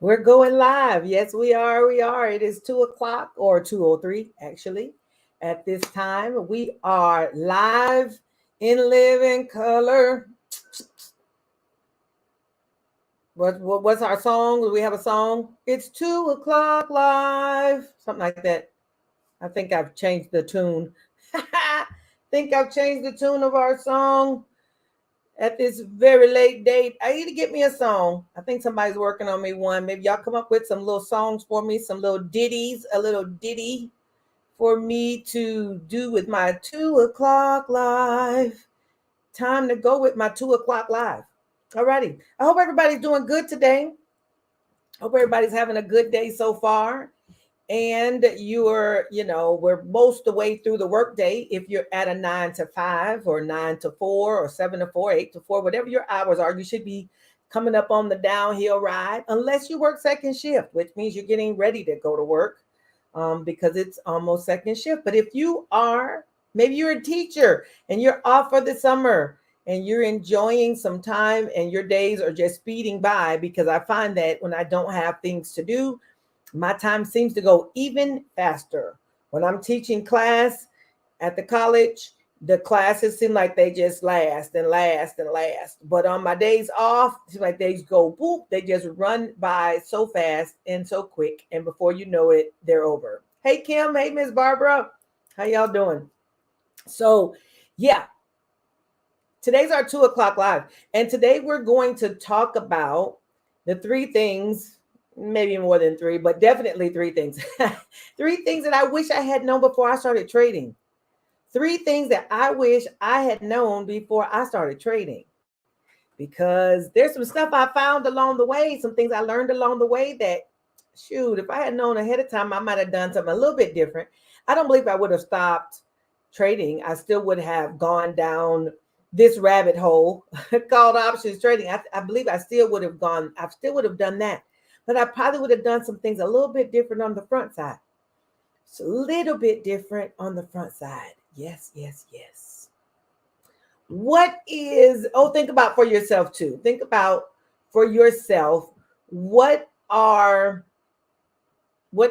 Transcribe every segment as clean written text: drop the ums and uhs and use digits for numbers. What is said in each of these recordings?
We're going live. Yes, we are. We are. It is 2 o'clock or 2:03 actually. At this time, we are live in living color. What's our song? Do we have a song? It's 2 o'clock live. Something like that. I think I've changed the tune. Think I've changed the tune of our song at this very late date. I need to get me a song. I think somebody's working on me one. Maybe y'all come up with some little songs for me, some little ditties, a little ditty for me to do with my 2 o'clock live. Time to go with my 2 o'clock live. Alrighty. I hope everybody's doing good today. Hope everybody's having a good day so far. And we're most of the way through the workday. If you're at a 9 to 5 or 9 to 4 or 7 to 4, 8 to 4, whatever your hours are, you should be coming up on the downhill ride, unless you work second shift, which means you're getting ready to go to work because it's almost second shift. But if you are, maybe you're a teacher and you're off for the summer and you're enjoying some time and your days are just speeding by, because I find that when I don't have things to do, my time seems to go even faster. When I'm teaching class at the college, the classes seem like they just last and last and last. But on my days off, it seems like they go boop. They just run by so fast and so quick. And before you know it, they're over. Hey, Kim. Hey, Miss Barbara. How y'all doing? So, yeah, today's our 2 o'clock live. And today we're going to talk about the three things, maybe more than three, but definitely three things. Three things that I wish I had known before I started trading. Three things that I wish I had known before I started trading. Because there's some stuff I found along the way, some things I learned along the way that, shoot, if I had known ahead of time, I might have done something a little bit different. I don't believe I would have stopped trading. I still would have gone down this rabbit hole called options trading. I believe I still would have done that. But I probably would have done some things a little bit different on the front side. It's a little bit different on the front side. Yes, yes, yes. Think about for yourself too. Think about for yourself, what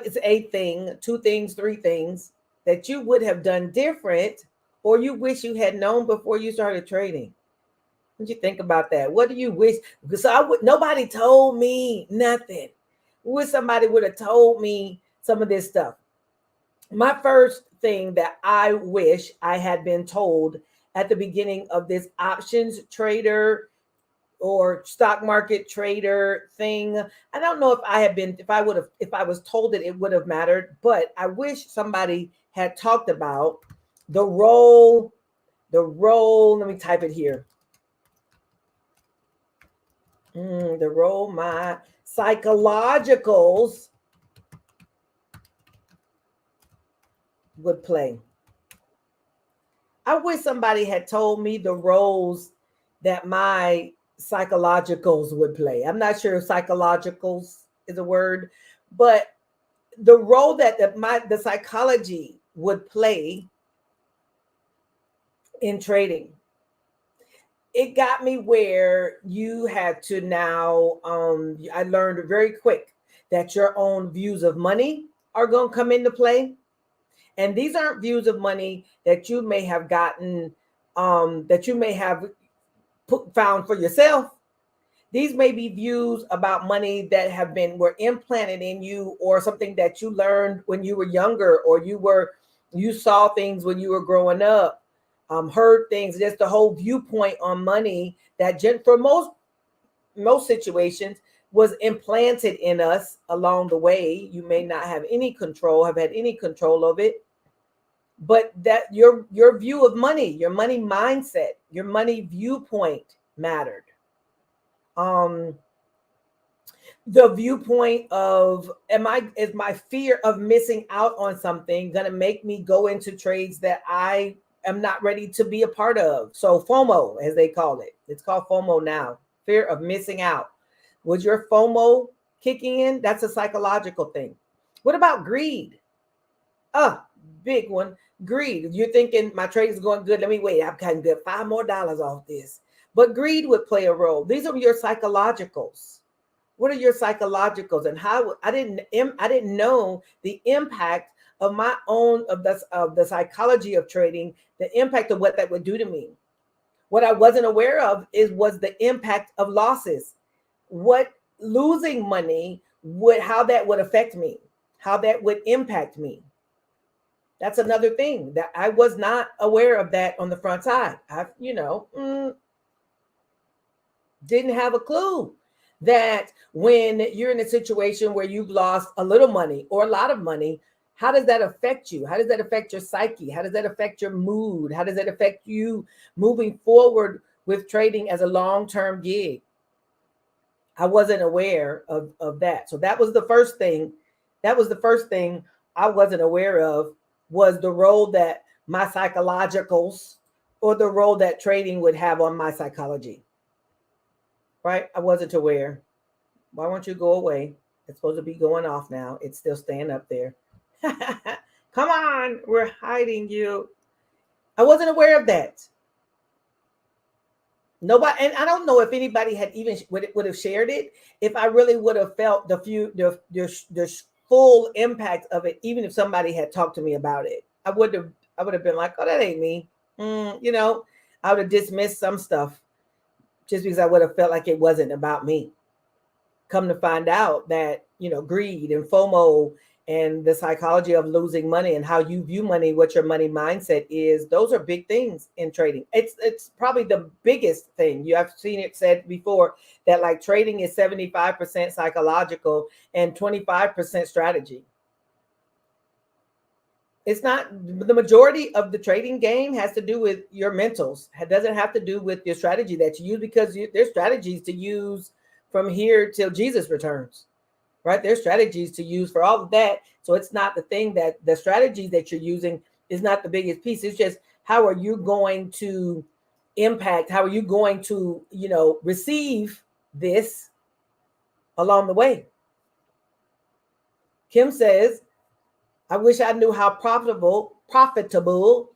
is a thing, two things, three things that you would have done different or you wish you had known before you started trading? What do you think about that? What do you wish? Because nobody told me nothing. Wish somebody would have told me some of this stuff. My first thing that I wish I had been told at the beginning of this options trader or stock market trader thing. I don't know if I was told it would have mattered, but I wish somebody had talked about the role, let me type it here. The role my psychologicals would play. I wish somebody had told me the roles that my psychologicals would play. I'm not sure if psychologicals is a word, but the role that the psychology would play in trading. It got me where you had to now, I learned very quick that your own views of money are going to come into play. And these aren't views of money that you may have gotten, that you may have found for yourself. These may be views about money that were implanted in you, or something that you learned when you were younger, or you saw things when you were growing up. Heard things, just the whole viewpoint on money that for most situations was implanted in us along the way. You may not have had any control of it, but that your view of money, your money mindset, your money viewpoint mattered. The viewpoint of is my fear of missing out on something going to make me go into trades that I am not ready to be a part of? So FOMO, as they call it. It's called FOMO now. Fear of missing out. Was your FOMO kicking in? That's a psychological thing. What about greed? Big one. Greed. You're thinking my trade is going good. Let me wait. I'm kind of get $5 more off this. But greed would play a role. These are your psychologicals. What are your psychologicals, and how I didn't know the impact of my own of the psychology of trading, the impact of what that would do to me. What I wasn't aware of was the impact of losses. What losing money would, how that would affect me, how that would impact me. That's another thing that I was not aware of that on the front side. I, didn't have a clue that when you're in a situation where you've lost a little money or a lot of money, how does that affect you? How does that affect your psyche? How does that affect your mood? How does that affect you moving forward with trading as a long-term gig? I wasn't aware of that. So that was the first thing. That was the first thing I wasn't aware of, was the role that my psychologicals, or the role that trading would have on my psychology. Right? I wasn't aware. Why won't you go away? It's supposed to be going off now. It's still staying up there. Come on, we're hiding you. I wasn't aware of that. Nobody, and I don't know if anybody had even would have shared it, if I really would have felt the full impact of it, even if somebody had talked to me about it. I would have been like, oh, that ain't me. I would have dismissed some stuff just because I would have felt like it wasn't about me. Come to find out that, greed and FOMO and the psychology of losing money and how you view money, what your money mindset is, those are big things in trading. It's probably the biggest thing. You have seen it said before that like trading is 75% psychological and 25% strategy. It's not, the majority of the trading game has to do with your mentals. It doesn't have to do with your strategy that you use, because there's strategies to use from here till Jesus returns, right? There's strategies to use for all of that. So it's not the thing that the strategy that you're using is not the biggest piece. It's just, how are you going to impact? How are you going to, receive this along the way? Kim says, I wish I knew how profitable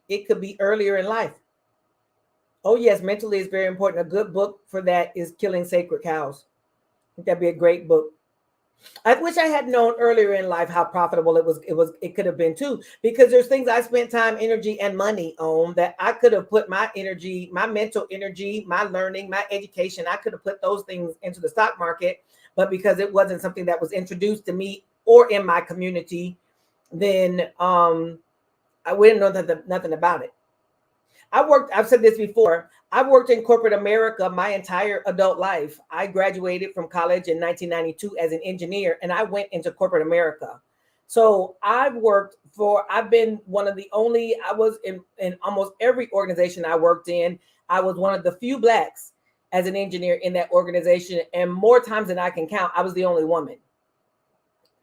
it could be earlier in life. Oh yes, mentally is very important. A good book for that is Killing Sacred Cows. I think that'd be a great book. I wish I had known earlier in life how profitable it could have been too, because there's things I spent time, energy, and money on that I could have put my energy, my mental energy, my learning, my education, I could have put those things into the stock market, but because it wasn't something that was introduced to me or in my community, then I wouldn't know nothing about it. I've said this before, I've worked in corporate America my entire adult life. I graduated from college in 1992 as an engineer, and I went into corporate America. So I've been one of the only, I was in almost every organization I worked in. I was one of the few Blacks as an engineer in that organization. And more times than I can count, I was the only woman.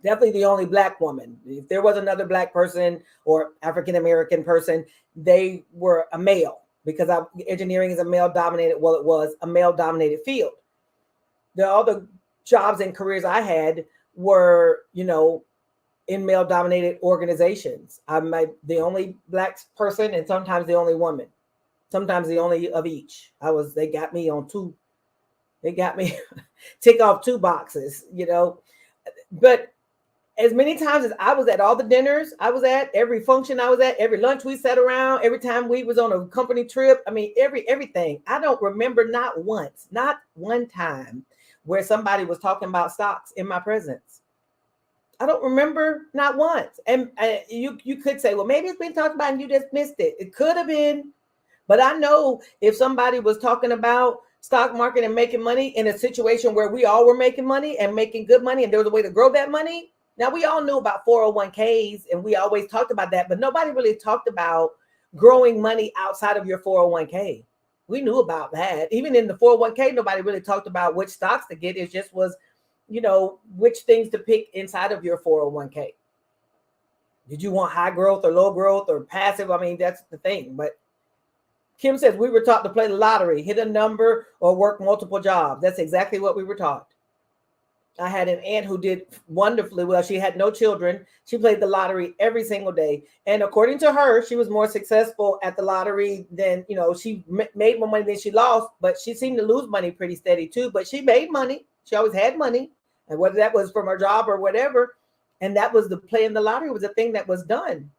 Definitely the only Black woman. If there was another Black person or African-American person, they were a male, because engineering is a male-dominated, well, it was a male-dominated field. All the jobs and careers I had were, in male-dominated organizations. I'm the only Black person, and sometimes the only woman. Sometimes the only of each. They got me on two. They got me tick off two boxes, But as many times as I was at all the dinners I was at, every function I was at, every lunch we sat around, every time we was on a company trip, I mean, everything. I don't remember not one time where somebody was talking about stocks in my presence. I don't remember not once. And you could say, well, maybe it's been talked about and you just missed it. It could have been. But I know if somebody was talking about stock market and making money in a situation where we all were making money and making good money, and there was a way to grow that money. Now, we all knew about 401ks, and we always talked about that, but nobody really talked about growing money outside of your 401k. We knew about that. Even in the 401k, nobody really talked about which stocks to get. It just was, which things to pick inside of your 401k. Did you want high growth or low growth or passive? I mean, that's the thing. But Kim says we were taught to play the lottery, hit a number, or work multiple jobs. That's exactly what we were taught. I had an aunt who did wonderfully well. She had no children. She played the lottery every single day. And according to her, she was more successful at the lottery than, she made more money than she lost, but she seemed to lose money pretty steady too. But she made money. She always had money. and whether that was from our job or whatever. And that was the playing the lottery was a thing that was done.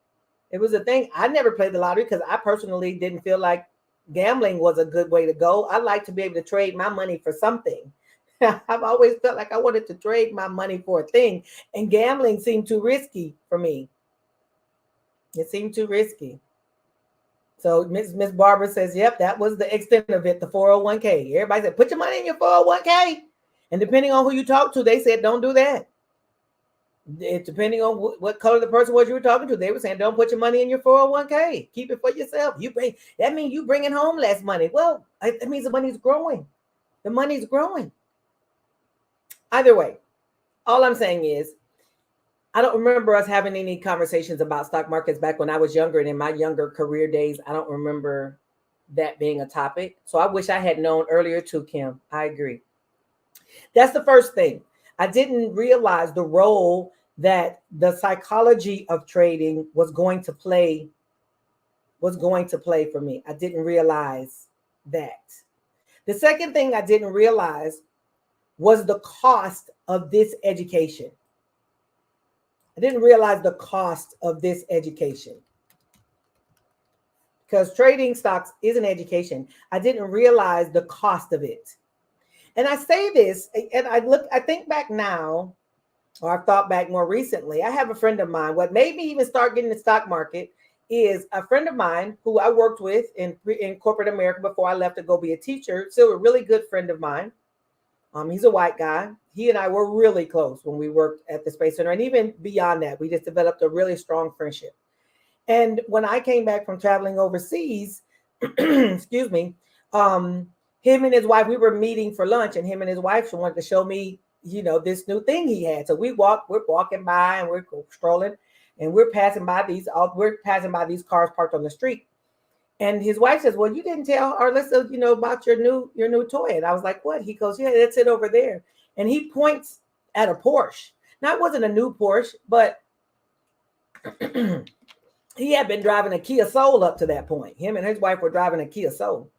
It was a thing. I never played the lottery because I personally didn't feel like gambling was a good way to go. I like to be able to trade my money for something. I've always felt like I wanted to trade my money for a thing, and gambling seemed too risky for me. It seemed too risky. So Miss Barbara says, yep, that was the extent of it, the 401k. Everybody said, put your money in your 401k. And depending on who you talk to, they said, don't do that. Depending on what color the person was you were talking to, they were saying, don't put your money in your 401k. Keep it for yourself. That means you bringing home less money. Well, that means the money's growing. The money's growing. Either way, all I'm saying is, I don't remember us having any conversations about stock markets back when I was younger and in my younger career days. I don't remember that being a topic. So I wish I had known earlier too, Kim. I agree. That's the first thing. I didn't realize the role that the psychology of trading was going to play for me. I didn't realize that. The second thing I didn't realize was the cost of this education. I didn't realize the cost of this education, because trading stocks is an education. I didn't realize the cost of it. And I say this, and I think back now, or I've thought back more recently. I have a friend of mine. What made me even start getting the stock market is a friend of mine who I worked with in corporate America before I left to go be a teacher. Still a really good friend of mine. He's a white guy. He and I were really close when we worked at the Space Center. And even beyond that, we just developed a really strong friendship. And when I came back from traveling overseas, excuse me, him and his wife, we were meeting for lunch, and him and his wife wanted to show me, this new thing he had. So we're walking by and we're strolling, and we're passing by these cars parked on the street. And his wife says, well, you didn't tell Arlissa, about your new toy. And I was like, what? He goes, yeah, that's it over there. And he points at a Porsche. Now, it wasn't a new Porsche, but he had been driving a Kia Soul up to that point. Him and his wife were driving a Kia Soul.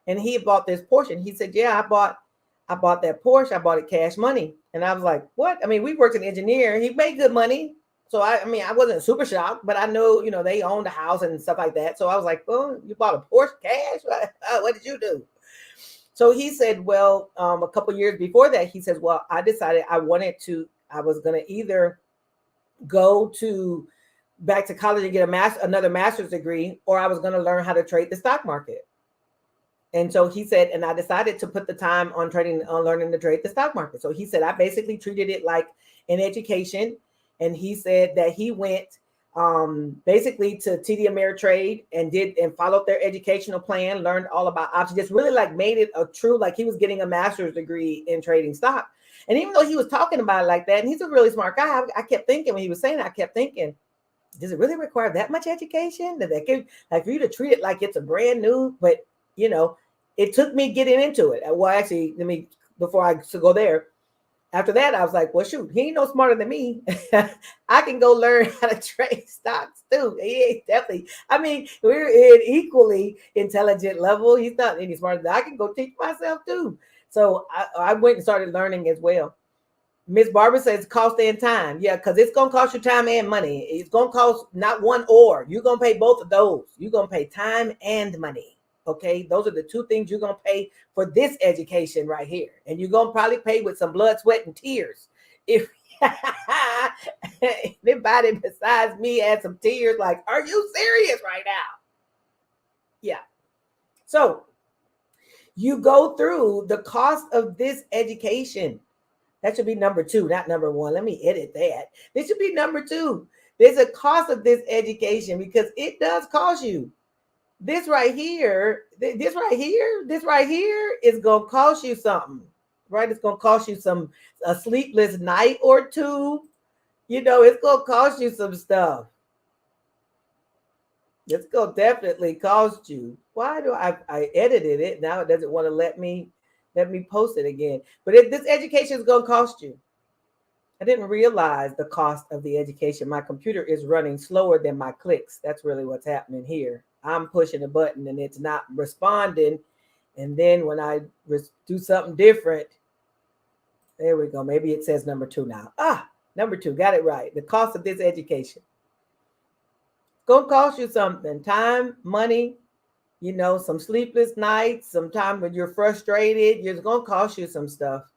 And he bought this Porsche. And he said, yeah, I bought that Porsche. I bought it cash money. And I was like, what? I mean, we worked as an engineer. He made good money. So I wasn't super shocked, but I know, they owned a house and stuff like that. So I was like, oh, you bought a Porsche cash? What did you do? So he said, well, a couple years before that, he says, well, I decided I was going to either go back to college and get another master's degree, or I was going to learn how to trade the stock market. And so he said, and I decided to put the time on learning to trade the stock market. So he said, I basically treated it like an education. And he said that he went basically to TD Ameritrade and followed their educational plan, learned all about options, just really like made it a true, like he was getting a master's degree in trading stock. And even though he was talking about it like that, and he's a really smart guy, I kept thinking when he was saying it, does it really require that much education? Like for you to treat it like it's a brand new, but it took me getting into it. Well, actually, before I go there, after that, I was like, well, shoot, he ain't no smarter than me. I can go learn how to trade stocks too. He ain't definitely, we're in equally intelligent level. He's not any smarter than I can go teach myself too. So I went and started learning as well. Miss Barbara says cost and time. Yeah, because it's going to cost you time and money. It's going to cost not one or. You're going to pay both of those. You're going to pay time and money. Okay, those are the two things you're going to pay for this education right here. And you're going to probably pay with some blood, sweat, and tears. If anybody besides me had some tears, like, are you serious right now? Yeah. So you go through the cost of this education. That should be number 2, not number 1. Let me edit that. This should be number 2. There's a cost of this education because it does cost you. This right here is going to cost you something, right? It's going to cost you a sleepless night or two. It's going to cost you some stuff. It's going to definitely cost you. Why do I edited it? Now it doesn't want to let me post it again. But this education is going to cost you. I didn't realize the cost of the education. My computer is running slower than my clicks. That's really what's happening here. I'm pushing a button and it's not responding. And then when I do something different, There we go. Maybe it says number 2 now. Number 2, got it right. The cost of this education. It's going to cost you something. Time, money, some sleepless nights, some time when you're frustrated. It's going to cost you some stuff.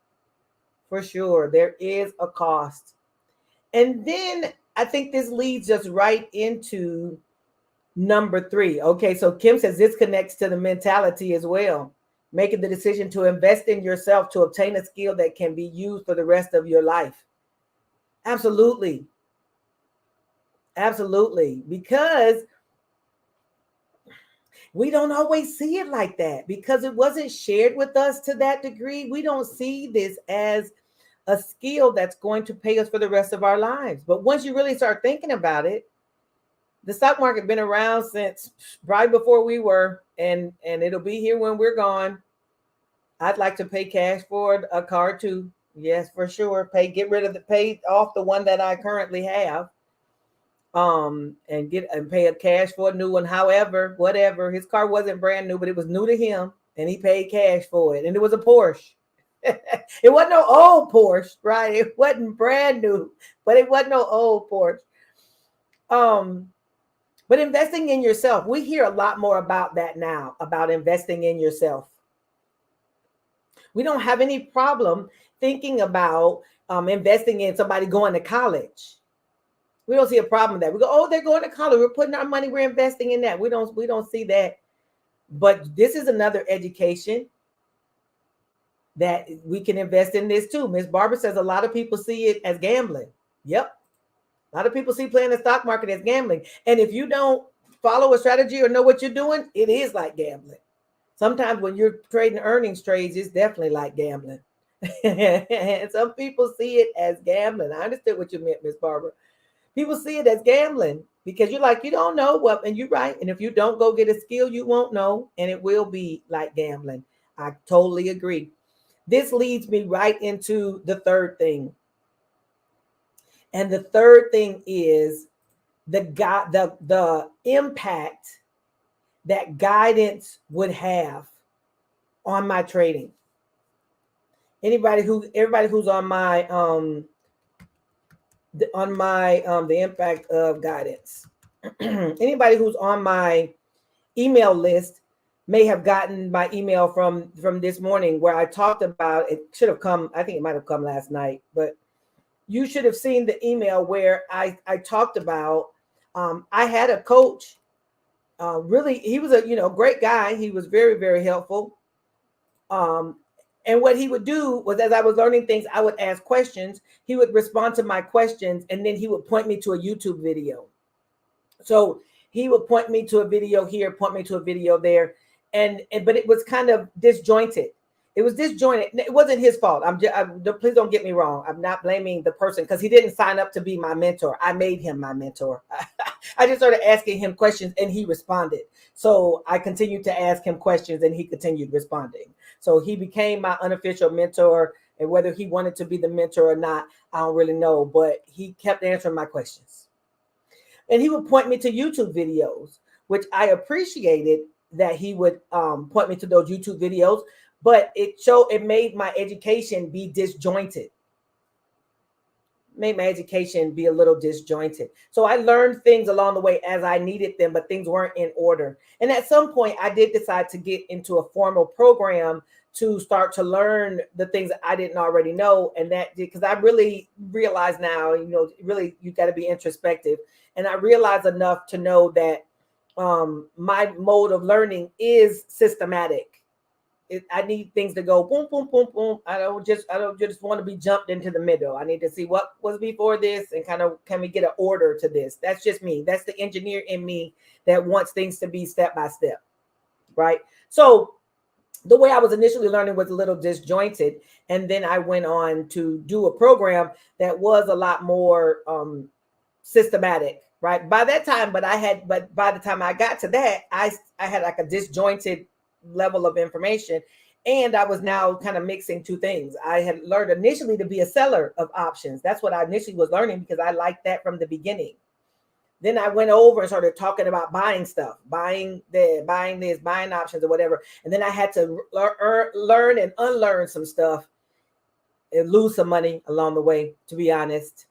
For sure. There is a cost. And then I think this leads us right into number 3. Okay, so Kim says this connects to the mentality as well. Making the decision to invest in yourself to obtain a skill that can be used for the rest of your life. Absolutely. Absolutely. Because we don't always see it like that because it wasn't shared with us to that degree. We don't see this as a skill that's going to pay us for the rest of our lives. But once you really start thinking about it, the stock market been around since right before we were, and it'll be here when we're gone. I'd like to pay cash for a car too. Yes, for sure. Pay off the one that I currently have. And pay a cash for a new one. However, whatever, his car wasn't brand new, but it was new to him, and he paid cash for it. And it was a Porsche. It wasn't no old Porsche, right? It wasn't brand new, but it wasn't no old Porsche. But investing in yourself, we hear a lot more about that now, about investing in yourself. We don't have any problem thinking about investing in somebody going to college. We don't see a problem with that. We go, oh, they're going to college. We're putting our money, we're investing in that. We don't see that. But this is another education that we can invest in this too. Ms. Barbara says a lot of people see it as gambling. Yep. A lot of people see playing the stock market as gambling. And if you don't follow a strategy or know what you're doing, it is like gambling. Sometimes when you're trading earnings trades, it's definitely like gambling. And some people see it as gambling. I understood what you meant, Ms. Barbara. People see it as gambling because you're like, you don't know what, and you're right. And if you don't go get a skill, you won't know. And it will be like gambling. I totally agree. This leads me right into the third thing. And the third thing is the impact that guidance would have on my trading. Everybody who's on my the impact of guidance. Anybody who's on my email list may have gotten my email from this morning where I talked about it. Should have come, I think it might have come last night, but you should have seen the email where I talked about I had a coach. Really, he was a great guy. He was very, very helpful. And what he would do was, as I was learning things, I would ask questions. He would respond to my questions, and then he would point me to a YouTube video. So he would point me to a video here, point me to a video there, but it was kind of disjointed. It was disjointed. It wasn't his fault. Please don't get me wrong. I'm not blaming the person because he didn't sign up to be my mentor. I made him my mentor. I just started asking him questions and he responded. So I continued to ask him questions and he continued responding. So he became my unofficial mentor, and whether he wanted to be the mentor or not, I don't really know, but he kept answering my questions. And he would point me to YouTube videos, which I appreciated that he would point me to those YouTube videos, but it made my education be disjointed. Made my education be a little disjointed. So I learned things along the way as I needed them, but things weren't in order. And at some point I did decide to get into a formal program to start to learn the things that I didn't already know. And that because I really realize now, really you got to be introspective. And I realize enough to know that my mode of learning is systematic. I need things to go boom, boom, boom, boom. I don't just want to be jumped into the middle. I need to see what was before this and kind of, can we get an order to this? That's just me. That's the engineer in me that wants things to be step by step, right? So the way I was initially learning was a little disjointed. And then I went on to do a program that was a lot more systematic, right? By that time, but by the time I got to that, I had like a disjointed level of information, and I was now kind of mixing two things. I had learned initially to be a seller of options. That's what I initially was learning because I liked that from the beginning. Then I went over and started talking about buying stuff, buying options or whatever. And then I had to learn and unlearn some stuff lose some money along the way, to be honest.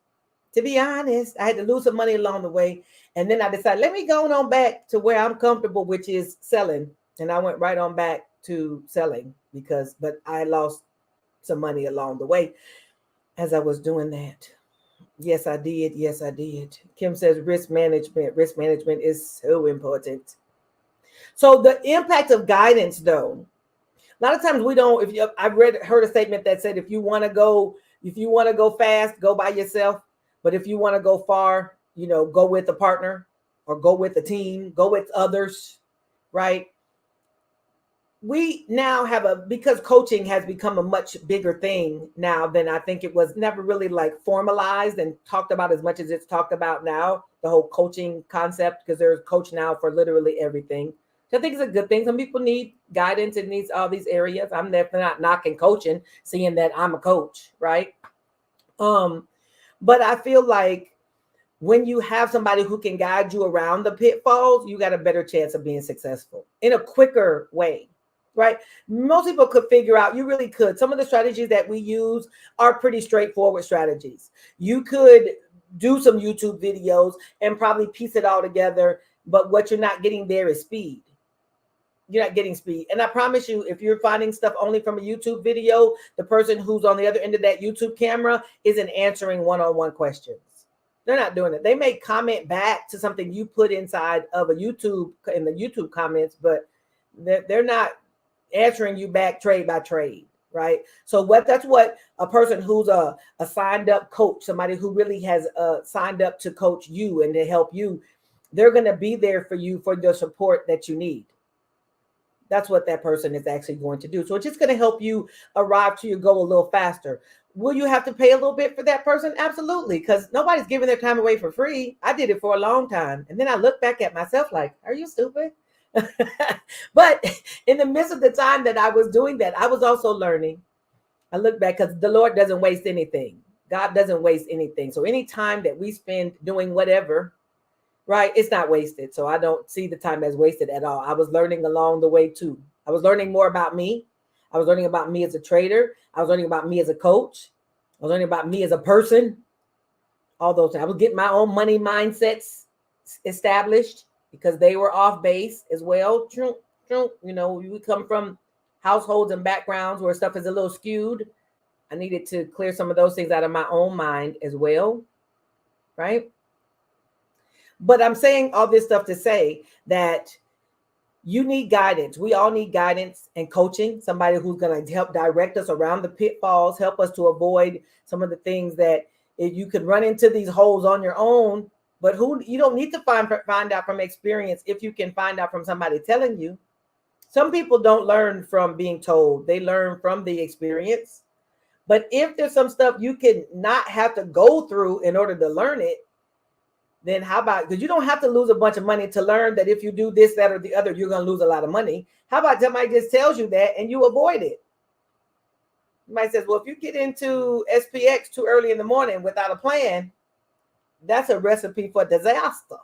To be honest, I had to lose some money along the way. And then I decided, let me go on back to where I'm comfortable, which is selling. And I went right on back to selling but I lost some money along the way as I was doing that. Yes, I did. Yes, I did. Kim says risk management. Risk management is so important. So the impact of guidance, though, a lot of times we don't. I've heard a statement that said, if you want to go fast, go by yourself. But if you want to go far, go with a partner or go with a team, go with others, right? We now have because coaching has become a much bigger thing now than I think it was, never really like formalized and talked about as much as it's talked about now, the whole coaching concept, because there's a coach now for literally everything. So I think it's a good thing. Some people need guidance and needs all these areas. I'm definitely not knocking coaching, seeing that I'm a coach, right? But I feel like when you have somebody who can guide you around the pitfalls, you got a better chance of being successful in a quicker way. Right? Most people could figure out, you really could. Some of the strategies that we use are pretty straightforward strategies. You could do some YouTube videos and probably piece it all together, but what you're not getting there is speed. You're not getting speed. And I promise you, if you're finding stuff only from a YouTube video, the person who's on the other end of that YouTube camera isn't answering one-on-one questions. They're not doing it. They may comment back to something you put inside of in the YouTube comments, but they're not answering you back trade by trade, right? So that's what a person who's a signed up coach, somebody who really has signed up to coach you and to help you, they're going to be there for you for the support that you need. That's what that person is actually going to do. So it's just going to help you arrive to your goal a little faster. Will you have to pay a little bit for that person? Absolutely, because nobody's giving their time away for free. I did it for a long time. And then I look back at myself like, are you stupid? But in the midst of the time that I was doing that, I was also learning. I look back because the Lord doesn't waste anything. God doesn't waste anything. So any time that we spend doing whatever, right, it's not wasted. So I don't see the time as wasted at all. I was learning along the way too. I was learning more about me. I was learning about me as a trader. I was learning about me as a coach. I was learning about me as a person. All those things. I was getting my own money mindsets established, because they were off base as well. We come from households and backgrounds where stuff is a little skewed. I needed to clear some of those things out of my own mind as well, right? But I'm saying all this stuff to say that you need guidance. We all need guidance and coaching, somebody who's going to help direct us around the pitfalls, help us to avoid some of the things that you could run into these holes on your own. But you don't need to find out from experience if you can find out from somebody telling you. Some people don't learn from being told. They learn from the experience. But if there's some stuff you can not have to go through in order to learn it, then how about, because you don't have to lose a bunch of money to learn that if you do this, that, or the other, you're going to lose a lot of money. How about somebody just tells you that and you avoid it? Somebody says, well, if you get into SPX too early in the morning without a plan, that's a recipe for disaster.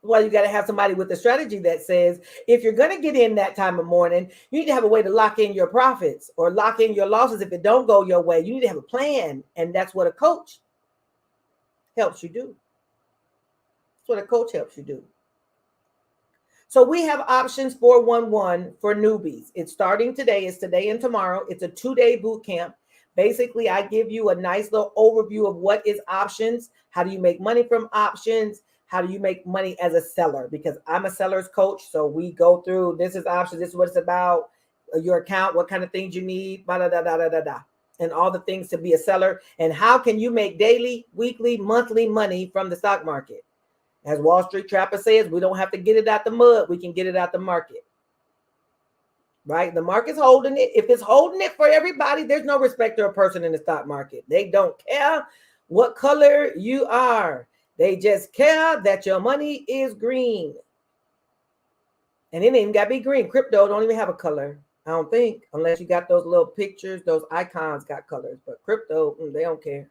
Well, you got to have somebody with a strategy that says, if you're going to get in that time of morning, you need to have a way to lock in your profits or lock in your losses. If it don't go your way, you need to have a plan. And that's what a coach helps you do. That's what a coach helps you do. So we have options 411 for newbies. It's starting today. It's today and tomorrow. It's a 2-day boot camp. Basically, I give you a nice little overview of what is options. How do you make money from options? How do you make money as a seller? Because I'm a seller's coach. So we go through, this is options. This is what it's about. Your account, what kind of things you need, and all the things to be a seller. And how can you make daily, weekly, monthly money from the stock market? As Wall Street Trapper says, we don't have to get it out the mud. We can get it out the market. Right? The market's holding it. If it's holding it for everybody, there's no respecter of person in the stock market. They don't care what color you are. They just care that your money is green. And it ain't even got to be green. Crypto don't even have a color, I don't think, unless you got those little pictures, those icons got colors. But crypto, they don't care.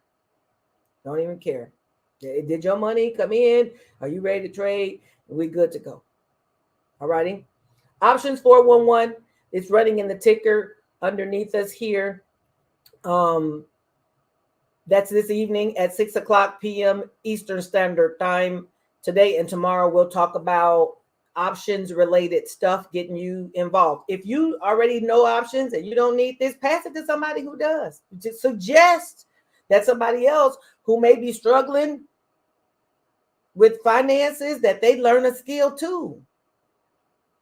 Don't even care. Did your money come in? Are you ready to trade? We good to go. All righty. Options 411. It's running in the ticker underneath us here. That's this evening at 6 o'clock p.m. Eastern Standard Time. Today and tomorrow, we'll talk about options related stuff, getting you involved. If you already know options and you don't need this, pass it to somebody who does. Just suggest that somebody else who may be struggling with finances, that they learn a skill too.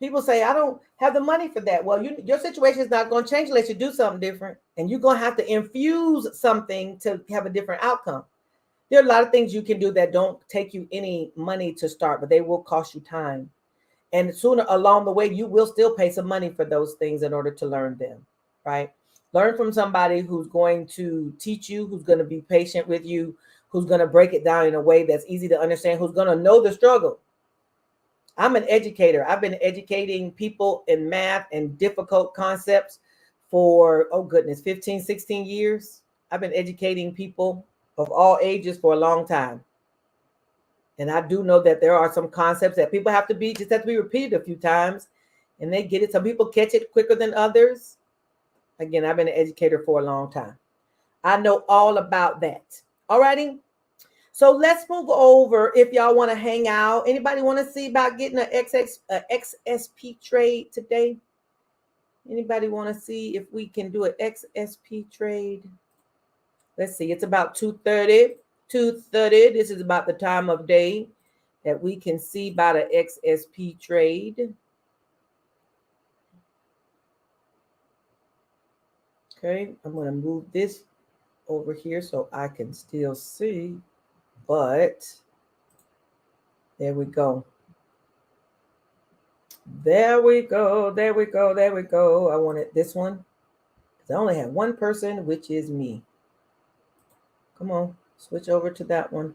People say, I don't have the money for that. Well, your situation is not going to change unless you do something different. And you're going to have to infuse something to have a different outcome. There are a lot of things you can do that don't take you any money to start, but they will cost you time. And sooner along the way, you will still pay some money for those things in order to learn them, right? Learn from somebody who's going to teach you, who's going to be patient with you, who's going to break it down in a way that's easy to understand, who's going to know the struggle. I'm an educator. I've been educating people in math and difficult concepts for, 15, 16 years. I've been educating people of all ages for a long time. And I do know that there are some concepts that people have to be repeated a few times and they get it. Some people catch it quicker than others. Again, I've been an educator for a long time. I know all about that. All righty. So let's move over. If y'all want to hang out, anybody want to see about getting a XSP trade today? Anybody want to see if we can do an XSP trade? Let's see. It's about 2:30. 2:30. This is about the time of day that we can see about an XSP trade. Okay, I'm going to move this over here so I can still see. But there we go. There we go. There we go. There we go. I wanted this one because I only have one person, which is me. Come on, switch over to that one.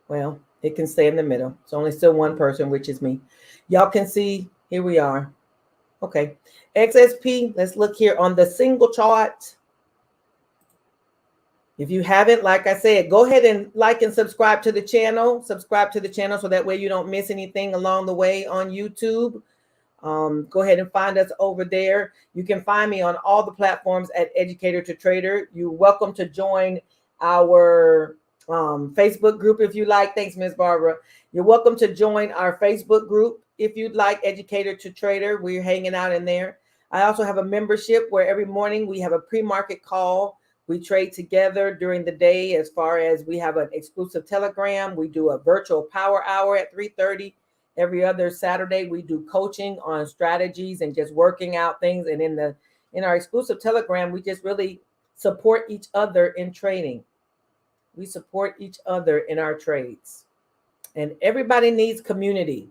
Well, it can stay in the middle. It's only still one person, which is me. Y'all can see, here we are. Okay, XSP, let's look here on the single chart. If you haven't, like I said, go ahead and like and subscribe to the channel. Subscribe to the channel so that way you don't miss anything along the way on YouTube. Go ahead and find us over there. You can find me on all the platforms at Educator2Trader. You're welcome to join our Facebook group if you like. Thanks, Ms. Barbara. You're welcome to join our Facebook group if you'd like, Educator2Trader. We're hanging out in there. I also have a membership where every morning we have a pre-market call. We trade together during the day, as far as we have an exclusive Telegram. We do a virtual power hour at 3:30. Every other Saturday, we do coaching on strategies and just working out things. And in our exclusive Telegram, we just really support each other in trading. We support each other in our trades. And everybody needs community,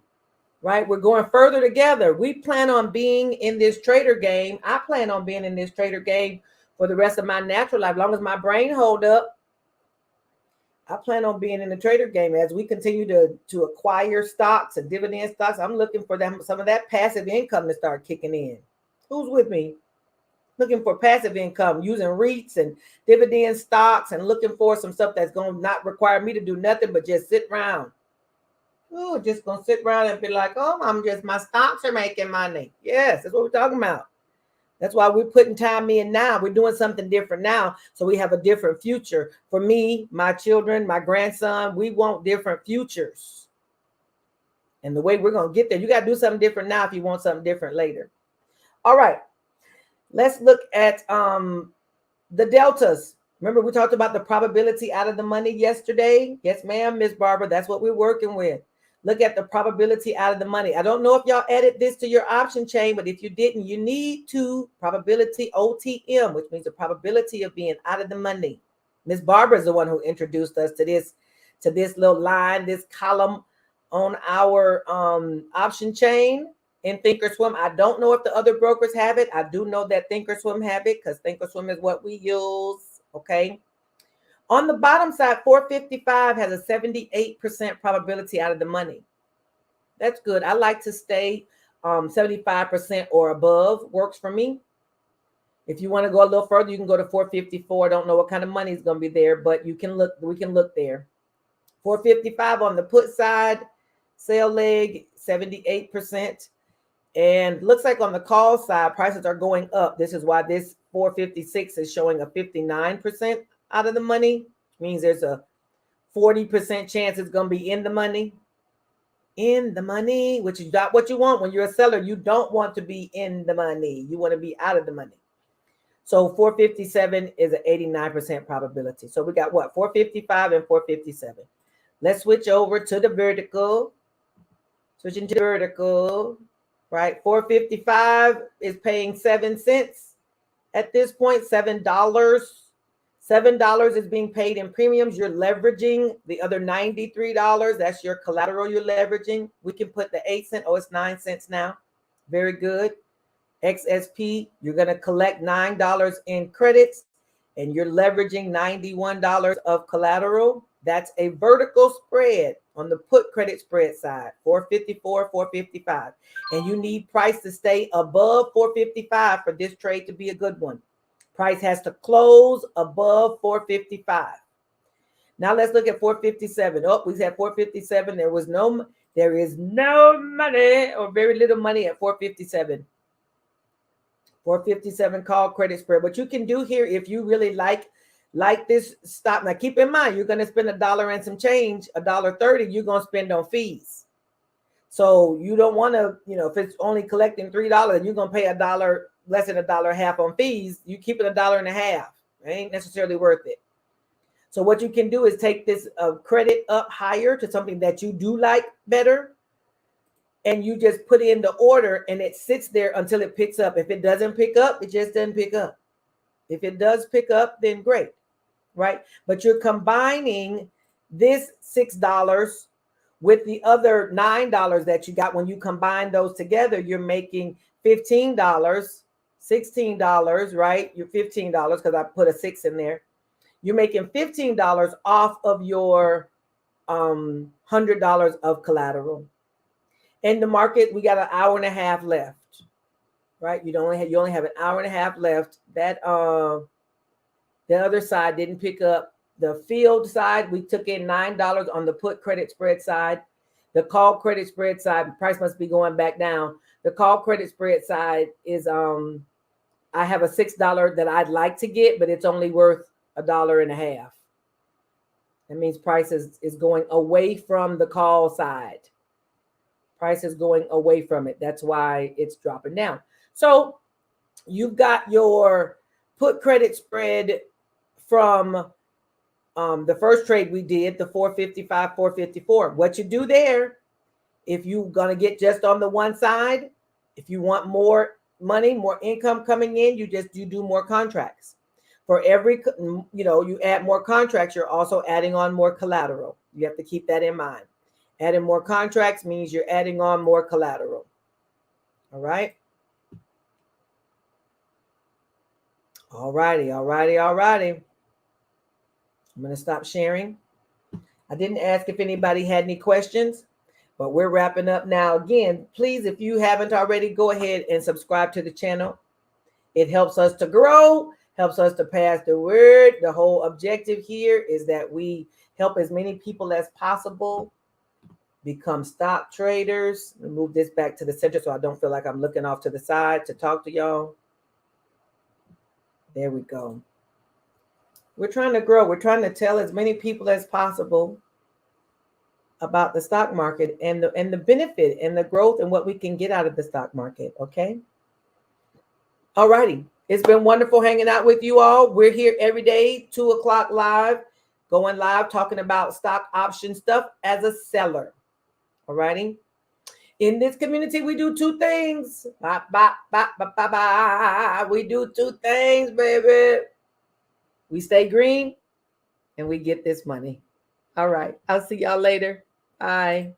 right? We're going further together. We plan on being in this trader game. I plan on being in this trader game for the rest of my natural life. As long as my brain hold up, I plan on being in the trader game as we continue to acquire stocks and dividend stocks. I'm looking for some of that passive income to start kicking in. Who's with me? Looking for passive income using REITs and dividend stocks and looking for some stuff that's going to not require me to do nothing but just sit around. Oh, just going to sit around and be like, oh, my stocks are making money. Yes, that's what we're talking about. That's why we're putting time in now. We're doing something different now, so we have a different future. For me, my children, my grandson, we want different futures. And the way we're going to get there, you got to do something different now if you want something different later. All right. Let's look at the deltas. Remember, we talked about the probability out of the money yesterday? Yes, ma'am, Miss Barbara. That's what we're working with. Look at the probability out of the money. I don't know if y'all added this to your option chain, but if you didn't, you need to probability OTM, which means the probability of being out of the money. Miss Barbara is the one who introduced us to this little line, this column on our option chain in Thinkorswim. I don't know if the other brokers have it. I do know that Thinkorswim have it because Thinkorswim is what we use. Okay. On the bottom side, 455 has a 78% probability out of the money. That's good. I like to stay 75% or above. Works for me. If you want to go a little further, you can go to 454. Don't know what kind of money is going to be there, but you can look. We can look there. 455 on the put side, sell leg 78%, and looks like on the call side, prices are going up. This is why this 456 is showing a 59% out of the money, which means there's a 40% chance it's going to be in the money. In the money, which is not what you want when you're a seller. You don't want to be in the money. You want to be out of the money. So 457 is an 89% probability. So we got what? 455 and 457. Let's switch over to the vertical. Switching to the vertical, right? 455 is paying 7 cents at this point, $7. $7 is being paid in premiums. You're leveraging the other $93. That's your collateral you're leveraging. We can put the 8 cent. Oh, it's 9 cents now. Very good. XSP, you're going to collect $9 in credits and you're leveraging $91 of collateral. That's a vertical spread on the put credit spread side, 454, 455. And you need price to stay above 455 for this trade to be a good one. Price has to close above 455. Now let's look at 457. Oh, we said 457. There is no money or very little money at 457. 457 call credit spread. What you can do here, if you really like this stock, now keep in mind, you're going to spend $1 and some change, $1.30, you're going to spend on fees. So you don't want to, if it's only collecting $3, you're going to pay $1, less than $1.50 on fees. You keep it $1.50. It ain't necessarily worth it. So what you can do is take this credit up higher to something that you do like better. And you just put in the order and it sits there until it picks up. If it doesn't pick up, it just doesn't pick up. If it does pick up, then great, right? But you're combining this $6 with the other $9 that you got. When you combine those together, you're making $15, $16, right? You're $15 because I put a 6 in there. You're making $15 off of your $100 of collateral. In the market, we got an hour and a half left, right? You only have an hour and a half left. That the other side didn't pick up. The field side, we took in $9 on the put credit spread side. The call credit spread side, price must be going back down. The call credit spread side is I have a $6 that I'd like to get, but it's only worth $1.50. That means price is going away from the call side. Price is going away from it. That's why it's dropping down. So you've got your put credit spread from the first trade we did, the 455, 454. What you do there, if you're going to get just on the one side, if you want more money, more income coming in, you do more contracts. For every, you add more contracts, you're also adding on more collateral. You have to keep that in mind. Adding more contracts means you're adding on more collateral. All right. All righty. I'm going to stop sharing. I didn't ask if anybody had any questions, but we're wrapping up now. Again, please, if you haven't already, go ahead and subscribe to the channel. It helps us to grow, helps us to pass the word. The whole objective here is that we help as many people as possible become stock traders. Let me move this back to the center so I don't feel like I'm looking off to the side to talk to y'all. There we go. We're trying to grow. We're trying to tell as many people as possible about the stock market and the benefit and the growth and what we can get out of the stock market. Okay. All righty. It's been wonderful hanging out with you all. We're here every day, 2 o'clock live, going live, talking about stock option stuff as a seller. All righty. In this community, we do 2 things. We do 2 things, baby. We stay green and we get this money. All right. I'll see y'all later. Bye.